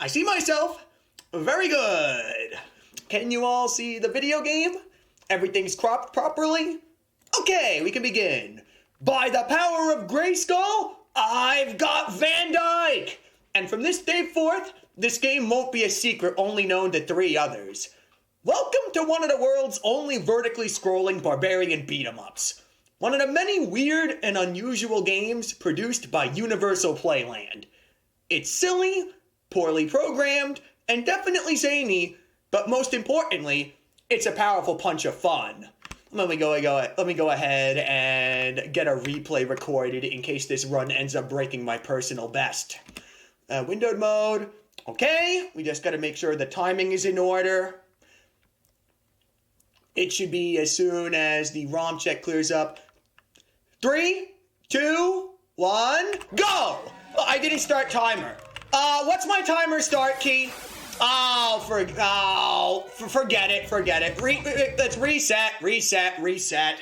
I see myself. Very good. Can you all see the video game? Everything's cropped properly? Okay, we can begin. By the power of Grayskull, I've got Vandyke! And from this day forth, this game won't be a secret only known to 3 others. Welcome to one of the world's only vertically scrolling barbarian beat-em-ups. One of the many weird and unusual games produced by Universal Playland. It's silly, poorly programmed, and definitely zany, but most importantly, it's a powerful punch of fun. Let me go ahead and get a replay recorded in case this run ends up breaking my personal best. Windowed mode. Okay, we just gotta make sure the timing is in order. It should be as soon as the ROM check clears up. 3, 2, 1, go! Oh, I didn't start timer. What's my timer start key? Forget it. Let's reset.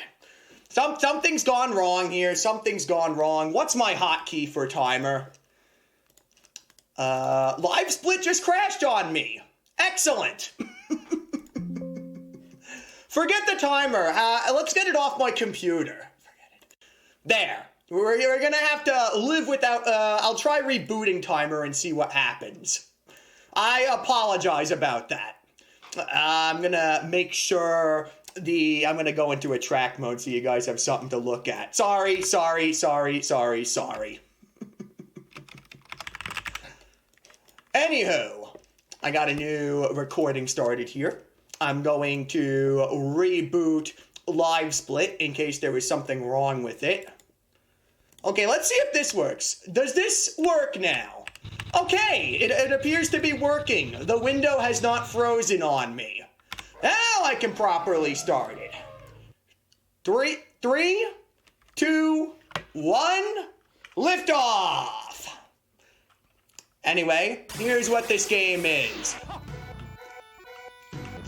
Something's gone wrong here. Something's gone wrong. What's my hotkey for timer? Live split just crashed on me. Excellent. Forget the timer. Let's get it off my computer. Forget it. There. We're gonna have to live without, I'll try rebooting timer and see what happens. I apologize about that. I'm gonna make sure I'm gonna go into a track mode so you guys have something to look at. Sorry. Anywho, I got a new recording started here. I'm going to reboot Live Split in case there was something wrong with it. Okay, let's see if this works. Does this work now? Okay, it appears to be working. The window has not frozen on me. Now I can properly start it. 3, 2, 1, lift off! Anyway, here's what this game is.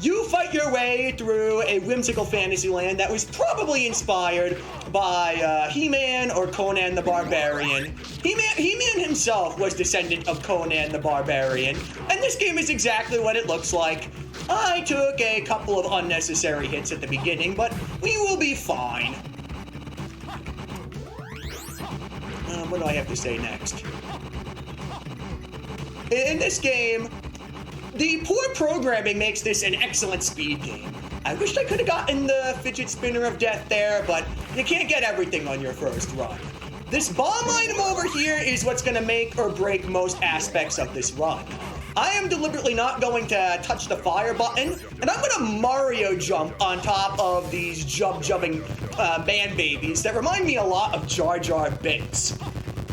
You fight your way through a whimsical fantasy land that was probably inspired by He-Man or Conan the Barbarian. He-Man himself was descendant of Conan the Barbarian, and this game is exactly what it looks like. I took a couple of unnecessary hits at the beginning, but we will be fine. What do I have to say next? In this game, the poor programming makes this an excellent speed game. I wish I could have gotten the fidget spinner of death there, but you can't get everything on your first run. This bomb item over here is what's going to make or break most aspects of this run. I am deliberately not going to touch the fire button, and I'm going to Mario jump on top of these jumping man babies that remind me a lot of Jar Jar Binks.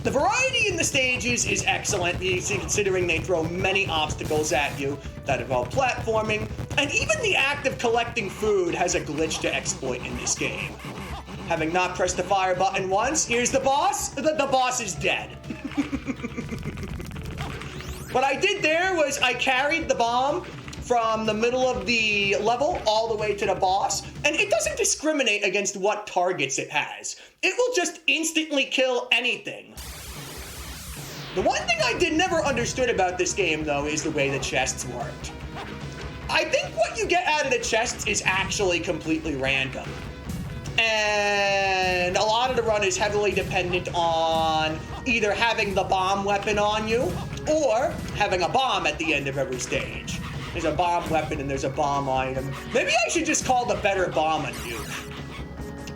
The variety in the stages is excellent, considering they throw many obstacles at you that involve platforming, and even the act of collecting food has a glitch to exploit in this game. Having not pressed the fire button once, here's the boss. The boss is dead. What I did there was I carried the bomb from the middle of the level all the way to the boss, and it doesn't discriminate against what targets it has. It will just instantly kill anything. The one thing I never understood about this game, though, is the way the chests worked. I think what you get out of the chests is actually completely random. And a lot of the run is heavily dependent on either having the bomb weapon on you or having a bomb at the end of every stage. There's a bomb weapon and there's a bomb item. Maybe I should just call the better bomb a nuke.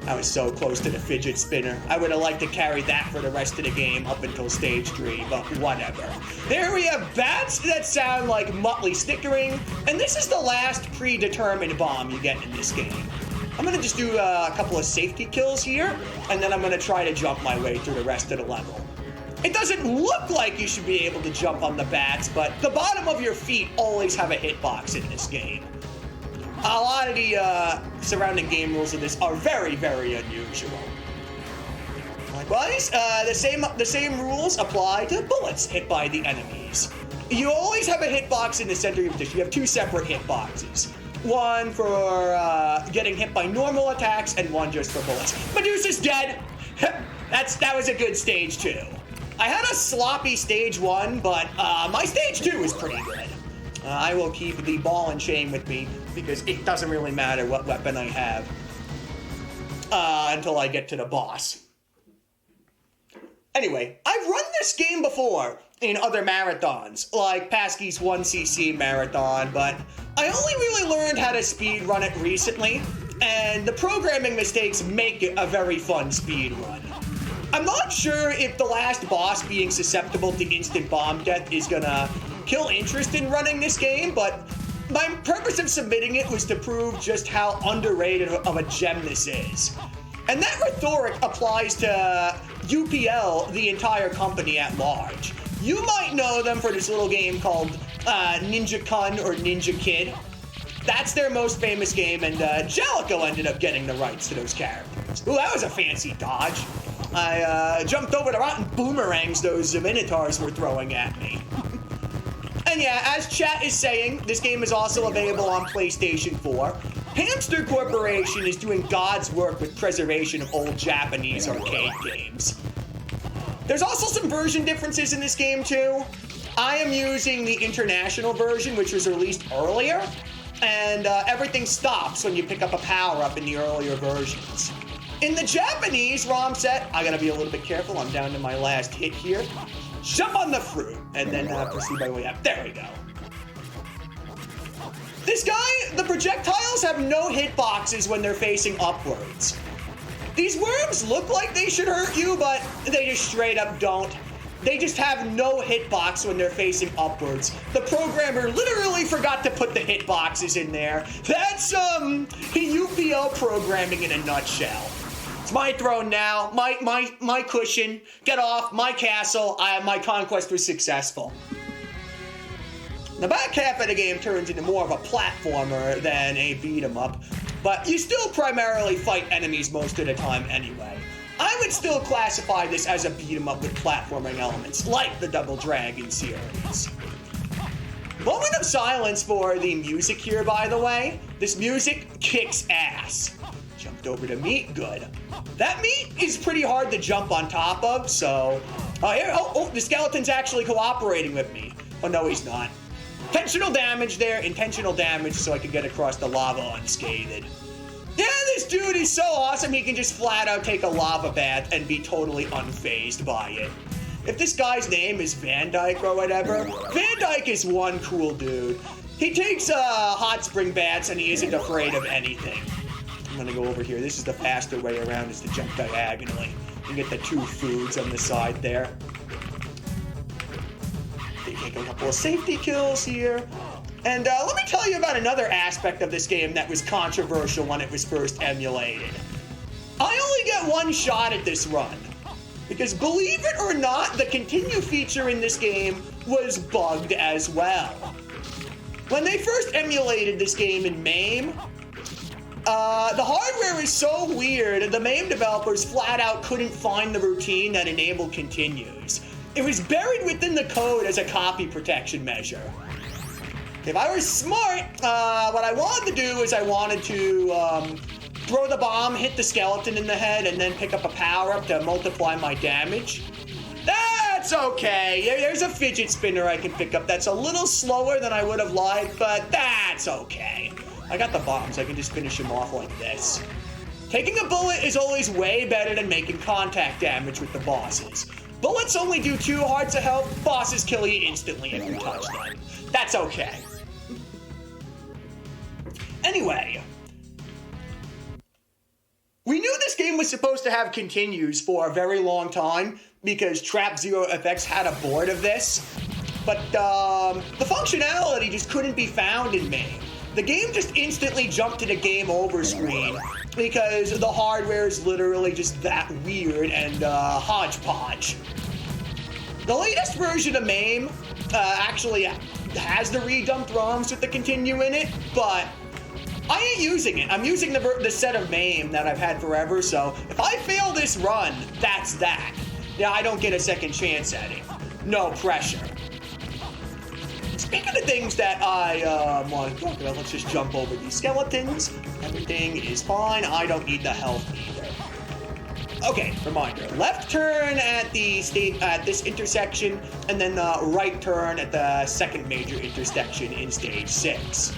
I was so close to the fidget spinner. I would have liked to carry that for the rest of the game up until stage 3, but whatever. There we have bats that sound like Muttley stickering, and this is the last predetermined bomb you get in this game. I'm gonna just do a couple of safety kills here, and then I'm gonna try to jump my way through the rest of the level. It doesn't look like you should be able to jump on the bats, but the bottom of your feet always have a hitbox in this game. A lot of the surrounding game rules of this are very, very unusual. Likewise, the same rules apply to bullets hit by the enemies. You always have a hitbox in the center of your dish. You have 2 separate hitboxes. One for getting hit by normal attacks, and one just for bullets. Medusa's dead! That was a good stage 2. I had a sloppy stage 1, but my stage 2 is pretty good. I will keep the ball and chain with me because it doesn't really matter what weapon I have until I get to the boss. Anyway, I've run this game before in other marathons, like Pasky's 1cc marathon, but I only really learned how to speedrun it recently, and the programming mistakes make it a very fun speedrun. I'm not sure if the last boss being susceptible to instant bomb death is gonna kill interest in running this game, but my purpose of submitting it was to prove just how underrated of a gem this is. And that rhetoric applies to UPL, the entire company at large. You might know them for this little game called Ninja Kun or Ninja Kid. That's their most famous game, and Jellico ended up getting the rights to those characters. Ooh, that was a fancy dodge. I jumped over the rotten boomerangs those Minotaurs were throwing at me. And yeah, as chat is saying, this game is also available on PlayStation 4. Hamster Corporation is doing God's work with preservation of old Japanese arcade games. There's also some version differences in this game too. I am using the international version, which was released earlier, and everything stops when you pick up a power-up in the earlier versions. In the Japanese ROM set, I gotta be a little bit careful, I'm down to my last hit here. Jump on the fruit, and then proceed my way up. There we go. This guy, the projectiles have no hitboxes when they're facing upwards. These worms look like they should hurt you, but they just straight up don't. They just have no hitbox when they're facing upwards. The programmer literally forgot to put the hitboxes in there. That's, UPL programming in a nutshell. It's my throne now, my cushion. Get off, my castle. My conquest was successful. The back half of the game turns into more of a platformer than a beat-em-up, but you still primarily fight enemies most of the time anyway. I would still classify this as a beat-em-up with platforming elements, like the Double Dragon series. Moment of silence for the music here, by the way. This music kicks ass. Jumped over to meat, good. That meat is pretty hard to jump on top of, so... the skeleton's actually cooperating with me. Oh, no, he's not. Intentional damage there, intentional damage so I can get across the lava unscathed. Yeah, this dude is so awesome, he can just flat out take a lava bath and be totally unfazed by it. If this guy's name is Vandyke or whatever, Vandyke is one cool dude. He takes hot spring baths and he isn't afraid of anything. I'm gonna go over here. This is the faster way around, is to jump diagonally. You get the 2 foods on the side there. They take a couple of safety kills here. And let me tell you about another aspect of this game that was controversial when it was first emulated. I only get 1 shot at this run. Because believe it or not, the continue feature in this game was bugged as well. When they first emulated this game in MAME, the hardware is so weird, the MAME developers flat out couldn't find the routine that enabled continues. It was buried within the code as a copy protection measure. If I was smart, what I wanted to do is I wanted to throw the bomb, hit the skeleton in the head, and then pick up a power-up to multiply my damage. That's okay. There's a fidget spinner I can pick up that's a little slower than I would have liked, but that's okay. I got the bombs. I can just finish them off like this. Taking a bullet is always way better than making contact damage with the bosses. Bullets only do 2 hearts of health. Bosses kill you instantly if you touch them. That's okay. Anyway, we knew this game was supposed to have continues for a very long time because Trap Zero FX had a board of this, but the functionality just couldn't be found in MAME. The game just instantly jumped to the game over screen because the hardware is literally just that weird and hodgepodge. The latest version of MAME actually has the redumped ROMs with the continue in it, but I ain't using it. I'm using the set of MAME that I've had forever, so if I fail this run, that's that. Yeah, I don't get a second chance at it. No pressure. Speaking of things that I want to talk about, let's just jump over these skeletons. Everything is fine. I don't need the health either. Okay, reminder. Left turn at this intersection, and then right turn at the second major intersection in stage 6.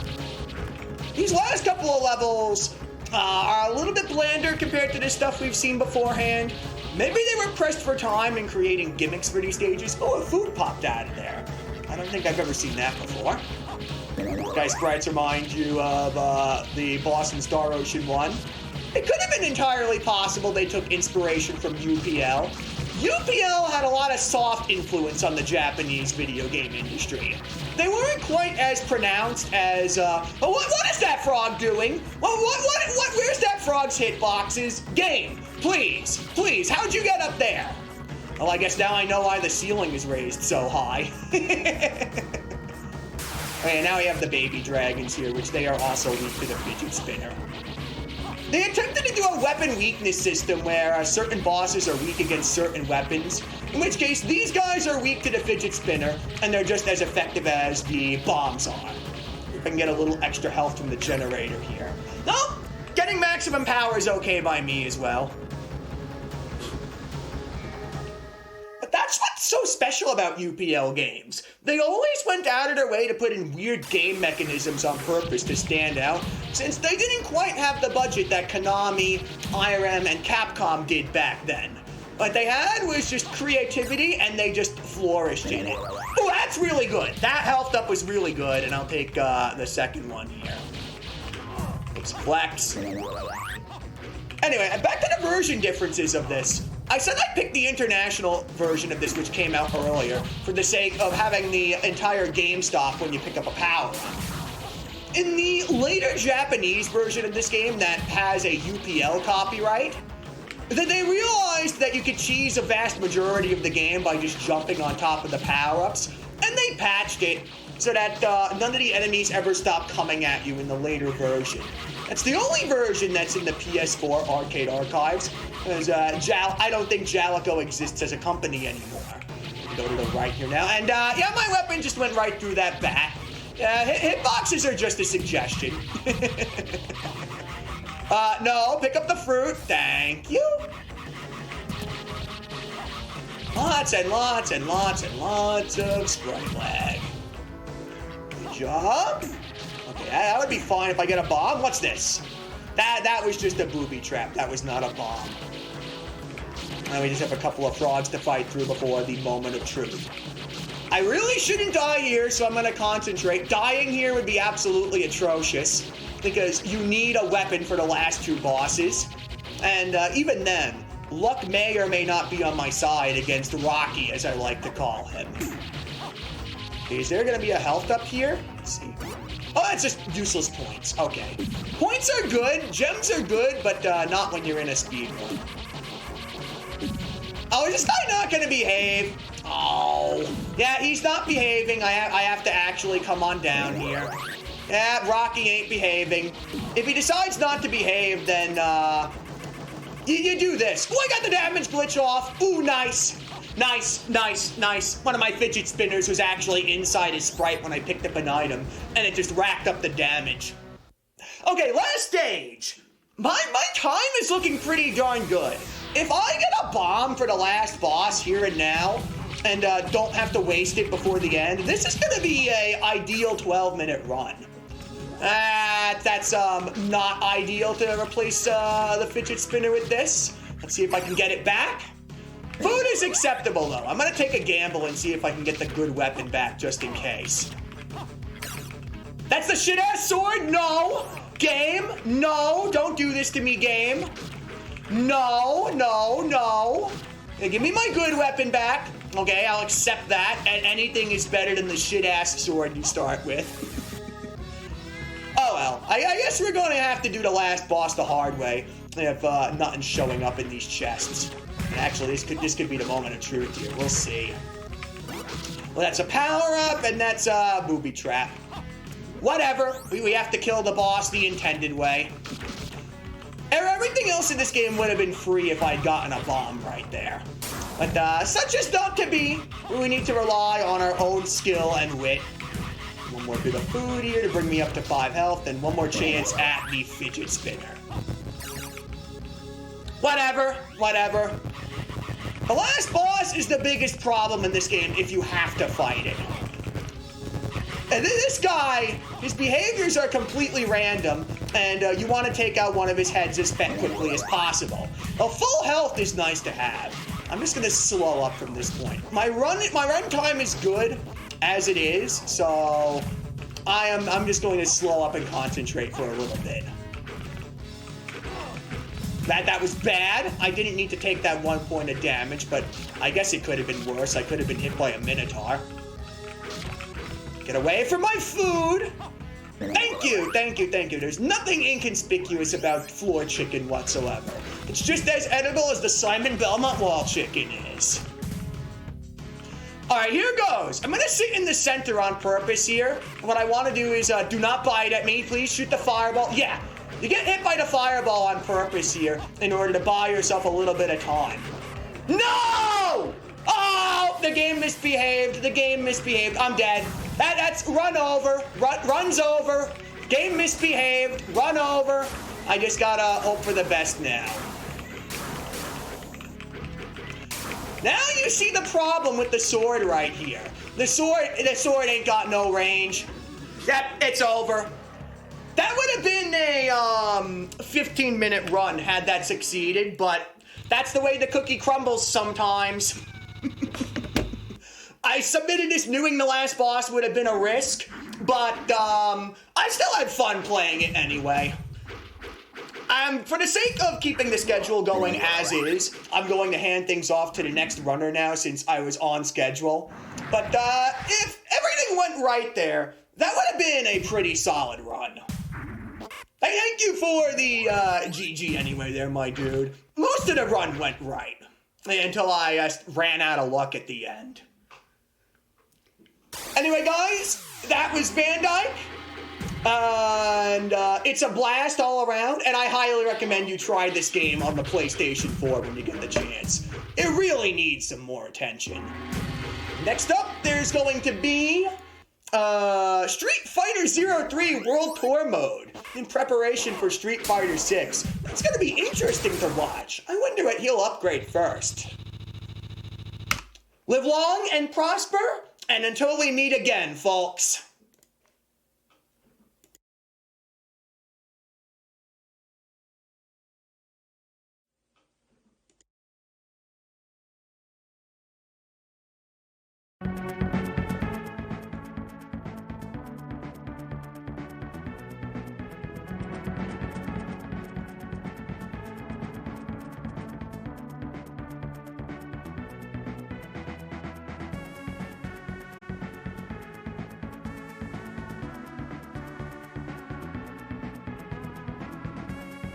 These last couple of levels are a little bit blander compared to the stuff we've seen beforehand. Maybe they were pressed for time in creating gimmicks for these stages. Oh, a food popped out of there. I don't think I've ever seen that before. Guys, sprites remind you of the boss in Star Ocean 1. It could have been entirely possible they took inspiration from UPL. UPL had a lot of soft influence on the Japanese video game industry. They weren't quite as pronounced as, what is that frog doing? Where's that frog's hitboxes? Game, please, how'd you get up there? Well, I guess now I know why the ceiling is raised so high. Okay, now we have the baby dragons here, which they are also weak to the fidget spinner. They attempted to do a weapon weakness system where certain bosses are weak against certain weapons, in which case these guys are weak to the fidget spinner, and they're just as effective as the bombs are. If I can get a little extra health from the generator here. No, getting maximum power is okay by me as well. But that's what's so special about UPL games. They always went out of their way to put in weird game mechanisms on purpose to stand out, since they didn't quite have the budget that Konami, IRM, and Capcom did back then. What they had was just creativity, and they just flourished in it. Oh, that's really good. That health up was really good, and I'll take the second one here. Let's flex. Anyway, back to the version differences of this. I said I picked the international version of this, which came out earlier, for the sake of having the entire game stop when you pick up a power-up. In the later Japanese version of this game that has a UPL copyright, they realized that you could cheese a vast majority of the game by just jumping on top of the power-ups, and they patched it so that none of the enemies ever stop coming at you in the later version. That's the only version that's in the PS4 arcade archives, because I don't think Jalico exists as a company anymore. Go to the right here now, and yeah, my weapon just went right through that bat. Hitboxes are just a suggestion. No, pick up the fruit, thank you. Lots and lots and lots and lots of sprite lag. Good job. Okay, that would be fine if I get a bomb. What's this? That was just a booby trap. That was not a bomb. Now we just have a couple of frogs to fight through before the moment of truth. I really shouldn't die here, so I'm going to concentrate. Dying here would be absolutely atrocious, because you need a weapon for the last two bosses. And even then, luck may or may not be on my side against Rocky, as I like to call him. Okay, is there going to be a health up here? Let's see. Oh, it's just useless points. Okay. Points are good, gems are good, but not when you're in a speed run. Oh, is this guy not going to behave? Oh. Yeah, he's not behaving. I have to actually come on down here. Yeah, Rocky ain't behaving. If he decides not to behave, then, you do this. Oh, I got the damage glitch off. Ooh, nice. Nice, nice, nice. One of my fidget spinners was actually inside his sprite when I picked up an item, and it just racked up the damage. Okay, last stage. My time is looking pretty darn good. If I get a bomb for the last boss here and now, and don't have to waste it before the end, this is gonna be a ideal 12-minute run. That's not ideal to replace the fidget spinner with this. Let's see if I can get it back. Food is acceptable, though. I'm gonna take a gamble and see if I can get the good weapon back, just in case. That's the shit-ass sword? No! Game? No! Don't do this to me, game. No, no, no. Hey, give me my good weapon back. Okay, I'll accept that. And anything is better than the shit-ass sword you start with. Oh, well. I guess we're going to have to do the last boss the hard way if nothing's showing up in these chests. And actually, this could be the moment of truth here. We'll see. Well, that's a power-up, and that's a booby trap. Whatever. We have to kill the boss the intended way. Everything else in this game would have been free if I'd gotten a bomb right there. But such is not to be. We need to rely on our own skill and wit. One more bit of food here to bring me up to 5 health, and one more chance at the fidget spinner. Whatever. The last boss is the biggest problem in this game if you have to fight it. And this guy, his behaviors are completely random, and you want to take out one of his heads as quickly as possible. Well, full health is nice to have. I'm just gonna slow up from this point. My run time is good as it is, so I'm just going to slow up and concentrate for a little bit. That was bad. I didn't need to take that 1 point of damage, but I guess it could have been worse. I could have been hit by a Minotaur. Get away from my food! Thank you. There's nothing inconspicuous about floor chicken whatsoever. It's just as edible as the Simon Belmont wall chicken is. Alright, here goes. I'm gonna sit in the center on purpose here. What I want to do is, do not bite at me. Please shoot the fireball. Yeah, you get hit by the fireball on purpose here in order to buy yourself a little bit of time. No! Oh, the game misbehaved. I'm dead. That's run over. Runs over. Game misbehaved. Run over. I just gotta hope for the best now. Now you see the problem with the sword right here. The sword ain't got no range. Yep, it's over. That would have been a 15-minute run had that succeeded, but that's the way the cookie crumbles sometimes. I submitted this knowing the last boss would have been a risk, but I still had fun playing it anyway. For the sake of keeping the schedule going as is, I'm going to hand things off to the next runner now since I was on schedule. But if everything went right there, that would have been a pretty solid run. Thank you for the GG anyway there, my dude. Most of the run went right until I ran out of luck at the end. Anyway, guys, that was Vandyke. And it's a blast all around, and I highly recommend you try this game on the PlayStation 4 when you get the chance. It really needs some more attention. Next up, there's going to be Street Fighter 03 World Tour Mode in preparation for Street Fighter 6. It's going to be interesting to watch. I wonder what he'll upgrade first. Live long and prosper, and until we meet again, folks.